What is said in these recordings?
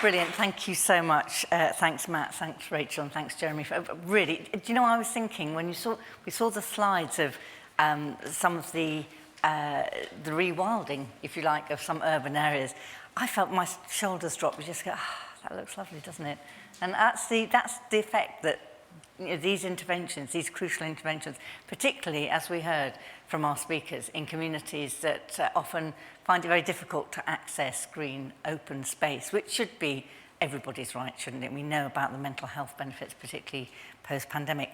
Brilliant. Thank you so much. Thanks, Matt. Thanks, Rachel, and thanks, Jeremy. Really, do you know what I was thinking when we saw the slides of some of the rewilding, if you like, of some urban areas? I felt my shoulders drop. We just go, that looks lovely, doesn't it? And that's the effect that these interventions, these crucial interventions, particularly as we heard from our speakers, in communities that often find it very difficult to access green, open space, which should be everybody's right, shouldn't it? We know about the mental health benefits, particularly post-pandemic.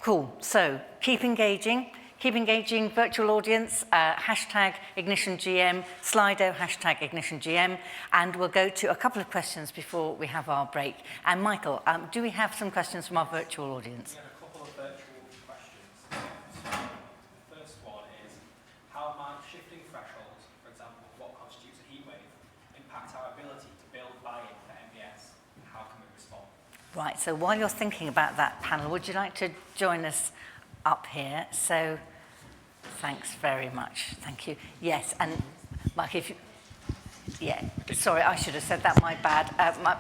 Cool. So keep engaging. Keep engaging, virtual audience, hashtag IgnitionGM, Slido, hashtag IgnitionGM, and we'll go to a couple of questions before we have our break. And Michael, do we have some questions from our virtual audience? We have a couple of virtual questions. The first one is, how might shifting thresholds, for example, what constitutes a heat wave, impact our ability to build buy-in for MBS? How can we respond? Right, so while you're thinking about that panel, would you like to join us up here? So thanks very much. Thank you. Yes, and Michael, if you, sorry, I should have said that, my bad.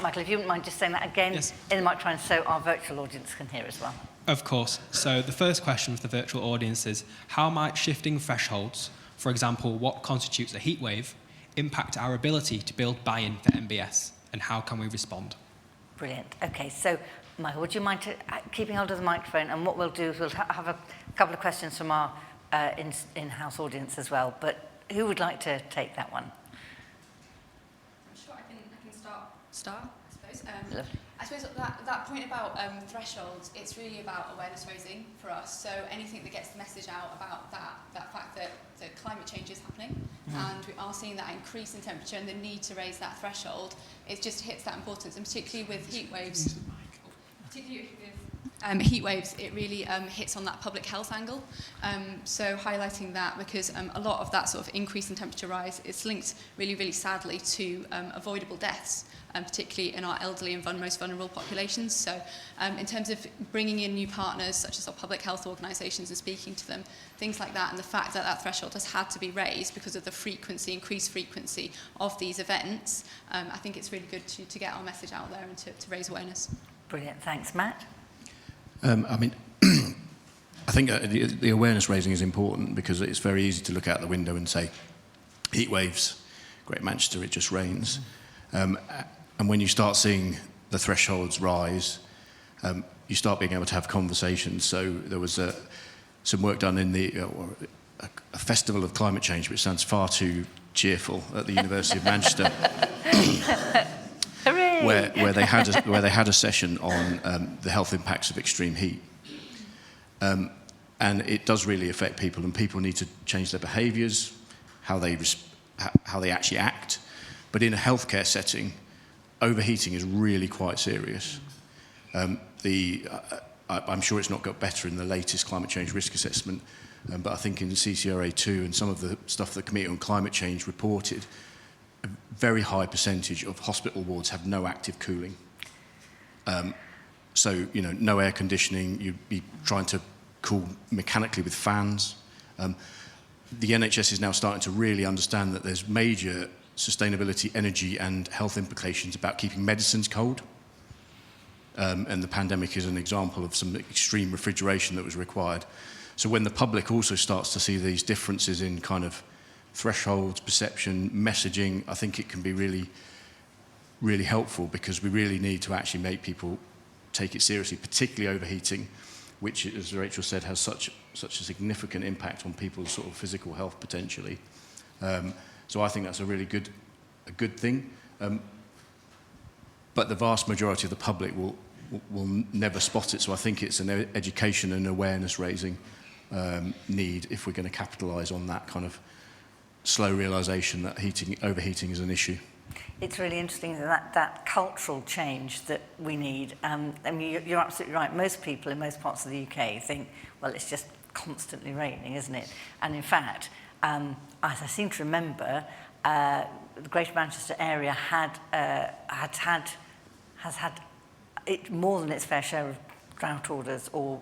Michael, if you wouldn't mind just saying that again in the microphone so our virtual audience can hear as well. Of course. So the first question for the virtual audience is, how might shifting thresholds, for example, what constitutes a heat wave, impact our ability to build buy-in for MBS, and how can we respond? Brilliant. Okay, so Michael, would you mind keeping hold of the microphone? And what we'll do is we'll have a couple of questions from our in-house audience as well. But who would like to take that one? I'm sure I can start, I suppose. Lovely. I suppose that point about thresholds, it's really about awareness raising for us. So anything that gets the message out about that fact that climate change is happening, and we are seeing that increase in temperature and the need to raise that threshold, it just hits that importance, and particularly with heat waves. Heat waves, it really hits on that public health angle. So highlighting that, because a lot of that sort of increase in temperature rise is linked really, really sadly to avoidable deaths, particularly in our elderly and most vulnerable populations. So in terms of bringing in new partners, such as our public health organisations, and speaking to them, things like that, and the fact that that threshold has had to be raised because of the increased frequency of these events, I think it's really good to get our message out there and to raise awareness. Brilliant. Thanks. Matt? I mean, I think the awareness raising is important because it's very easy to look out the window and say, heat waves, Great Manchester, it just rains. And when you start seeing the thresholds rise, you start being able to have conversations. So there was some work done in a festival of climate change, which sounds far too cheerful, at the University of Manchester. Where they had a session on the health impacts of extreme heat, and it does really affect people, and people need to change their behaviours, how they actually act. But in a healthcare setting, overheating is really quite serious. I'm sure it's not got better in the latest climate change risk assessment, but I think in CCRA2 and some of the stuff the Committee on Climate Change reported, a very high percentage of hospital wards have no active cooling. So, no air conditioning, you'd be trying to cool mechanically with fans. The NHS is now starting to really understand that there's major sustainability, energy and health implications about keeping medicines cold. And the pandemic is an example of some extreme refrigeration that was required. So when the public also starts to see these differences in kind of thresholds, perception, messaging, I think it can be really, really helpful, because we really need to actually make people take it seriously, particularly overheating, which, as Rachel said, has such a significant impact on people's sort of physical health potentially. So I think that's a really good thing. But the vast majority of the public will never spot it. So I think it's an education and awareness raising need if we're going to capitalise on that kind of slow realisation that overheating is an issue. It's really interesting that cultural change that we need. I mean, you're absolutely right. Most people in most parts of the UK think, well, it's just constantly raining, isn't it? And in fact, as I seem to remember, the Greater Manchester area has had it more than its fair share of drought orders or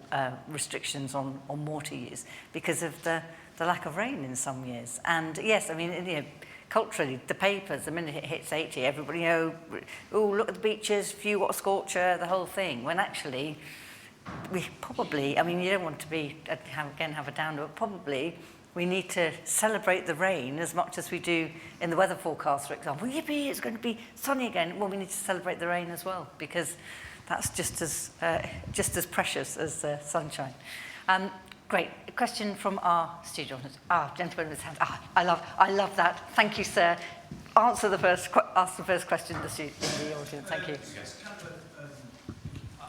restrictions on water use because of the lack of rain in some years. And yes, I mean, culturally, the papers, the minute it hits 80, everybody, oh, look at the beaches, few what a scorcher, the whole thing. When actually, we probably, I mean, you don't want to be, have a downer, but probably we need to celebrate the rain as much as we do in the weather forecast, for example. Yippee, it's going to be sunny again. Well, we need to celebrate the rain as well, because that's just as precious as sunshine. Great. A question from our studio audience. Gentleman with his hand. I love that. Thank you, sir. Ask the first question in the audience. Thank you.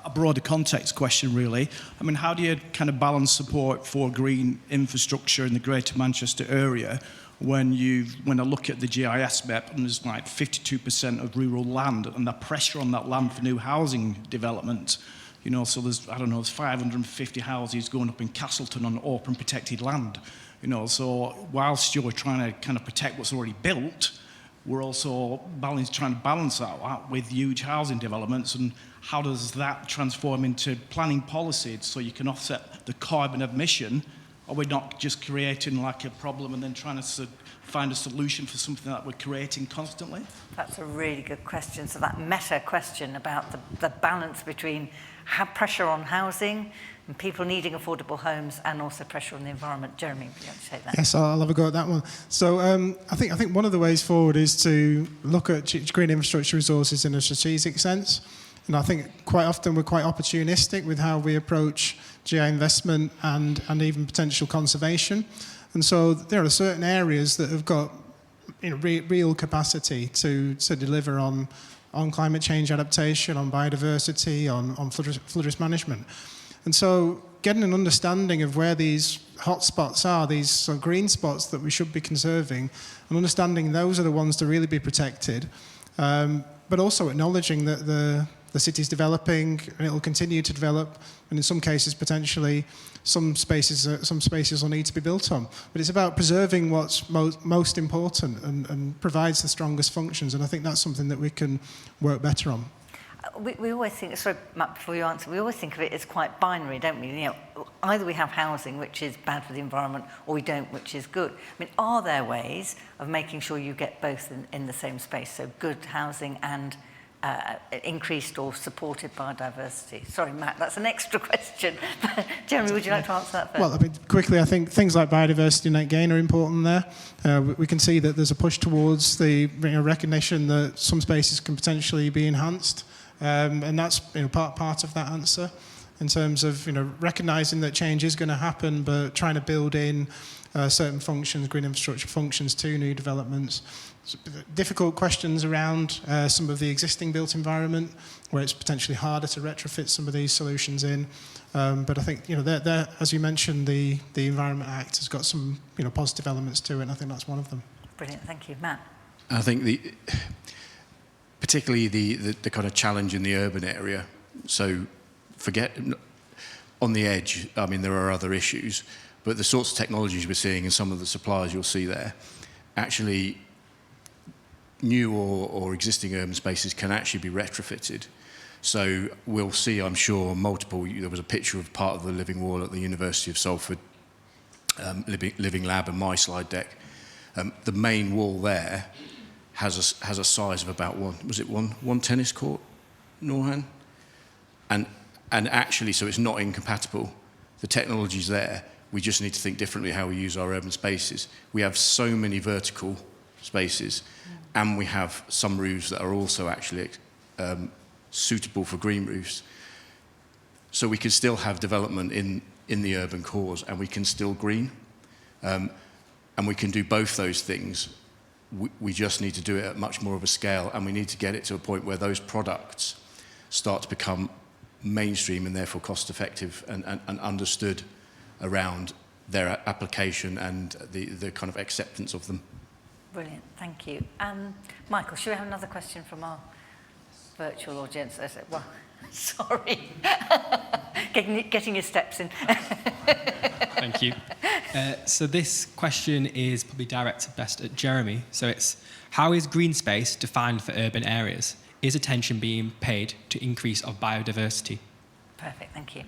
A broader context question, really. I mean, how do you kind of balance support for green infrastructure in the Greater Manchester area when I look at the GIS map and there's like 52% of rural land and the pressure on that land for new housing development? You know, so there's 550 houses going up in Castleton on open protected land. You know, so whilst you're trying to kind of protect what's already built, we're also trying to balance that out with huge housing developments. And how does that transform into planning policy so you can offset the carbon emission? Are we not just creating like a problem and then trying to find a solution for something that we're creating constantly? That's a really good question. So that meta question about the balance between pressure on housing and people needing affordable homes and also pressure on the environment. Jeremy, would you like to take that? Yes, I'll have a go at that one. So I think one of the ways forward is to look at green infrastructure resources in a strategic sense. And I think quite often we're quite opportunistic with how we approach GI investment and even potential conservation. And so there are certain areas that have got real capacity to deliver on climate change adaptation, on biodiversity, on flood risk management. And so getting an understanding of where these hotspots are, these sort of green spots that we should be conserving, and understanding those are the ones to really be protected, but also acknowledging that the city's developing and it will continue to develop, and in some cases potentially some spaces will need to be built on. But it's about preserving what's most important and provides the strongest functions, and I think that's something that we can work better on. We always think, sorry, Matt, before you answer, we always think of it as quite binary, don't we? You know, either we have housing, which is bad for the environment, or we don't, which is good. I mean, are there ways of making sure you get both in the same space, so good housing and increased or supported biodiversity? Sorry, Matt, that's an extra question. Jeremy, would you like to answer that first? Well, I mean, quickly, I think things like biodiversity and net gain are important there. We can see that there's a push towards the recognition that some spaces can potentially be enhanced, and that's part of that answer in terms of recognising that change is going to happen, but trying to build in certain functions, green infrastructure functions to new developments. Difficult questions around some of the existing built environment, where it's potentially harder to retrofit some of these solutions in. But I think as you mentioned, the Environment Act has got some positive elements to it, and I think that's one of them. Brilliant, thank you, Matt. I think particularly the kind of challenge in the urban area. So forget on the edge. I mean, there are other issues, but the sorts of technologies we're seeing and some of the suppliers you'll see there, actually, new or existing urban spaces can actually be retrofitted. So we'll see, I'm sure, there was a picture of part of the living wall at the University of Salford, living lab and my slide deck. The main wall there has a size of about one tennis court, Norhan? And actually, so it's not incompatible. The technology's there. We just need to think differently how we use our urban spaces. We have so many vertical spaces, and we have some roofs that are also actually suitable for green roofs. So we can still have development in the urban cores, and we can still green. And we can do both those things. We just need to do it at much more of a scale, and we need to get it to a point where those products start to become mainstream and therefore cost effective and understood around their application and the kind of acceptance of them. Brilliant, thank you. Michael, should we have another question from our virtual audience? Well, sorry, getting your steps in. Thank you. So this question is probably directed best at Jeremy. So it's, how is green space defined for urban areas? Is attention being paid to increase of biodiversity? Perfect, thank you.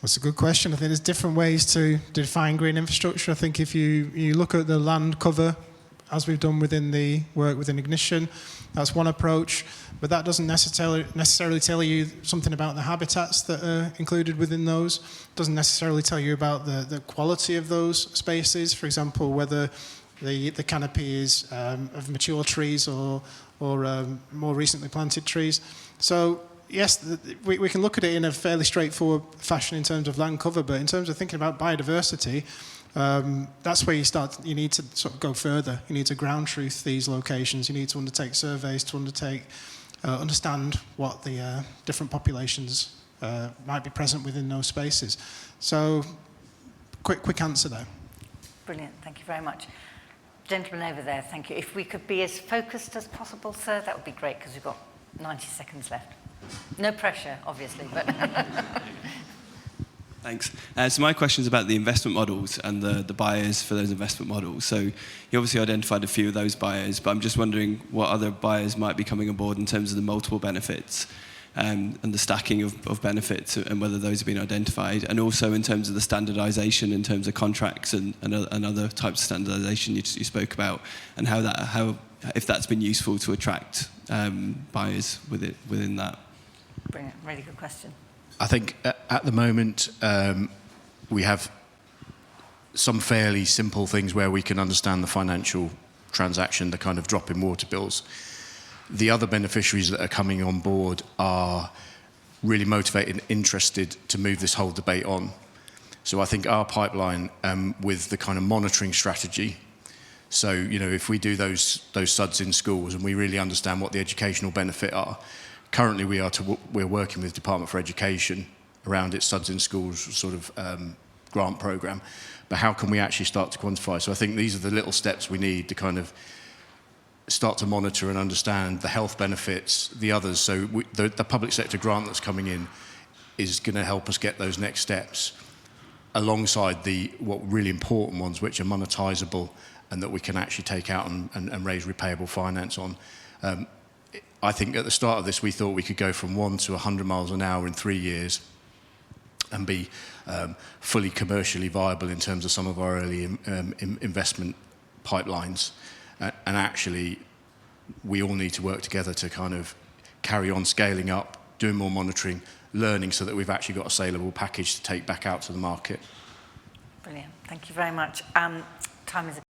That's a good question. I think there's different ways to define green infrastructure. I think if you look at the land cover as we've done within the work within Ignition. That's one approach, but that doesn't necessarily tell you something about the habitats that are included within those. Doesn't necessarily tell you about the quality of those spaces. For example, whether the canopy is of mature trees or more recently planted trees. So yes, we can look at it in a fairly straightforward fashion in terms of land cover, but in terms of thinking about biodiversity, that's where you need to sort of go further. You need to ground truth these locations. You need to undertake surveys to understand what the different populations might be present within those spaces. So, quick answer there. Brilliant, thank you very much. Gentleman over there, thank you. If we could be as focused as possible, sir, that would be great, because we've got 90 seconds left. No pressure, obviously, but... Thanks. So my question is about the investment models and the buyers for those investment models. So you obviously identified a few of those buyers, but I'm just wondering what other buyers might be coming on board in terms of the multiple benefits and the stacking of benefits, and whether those have been identified, and also in terms of the standardisation in terms of contracts and other types of standardisation you spoke about, and how if that's been useful to attract buyers within that. Brilliant, really good question. I think at the moment we have some fairly simple things where we can understand the financial transaction, the kind of drop in water bills. The other beneficiaries that are coming on board are really motivated and interested to move this whole debate on. So I think our pipeline with the kind of monitoring strategy, so if we do those SUDs in schools and we really understand what the educational benefit are. Currently, we're working with Department for Education around its SUDs in Schools sort of grant programme. But how can we actually start to quantify? So I think these are the little steps we need to kind of start to monitor and understand the health benefits, the others. So the public sector grant that's coming in is going to help us get those next steps alongside what really important ones, which are monetisable and that we can actually take out and raise repayable finance on. I think at the start of this, we thought we could go from 1 to 100 miles an hour in 3 years and be fully commercially viable in terms of some of our early investment pipelines. And actually, we all need to work together to kind of carry on scaling up, doing more monitoring, learning, so that we've actually got a saleable package to take back out to the market. Brilliant, thank you very much. Time is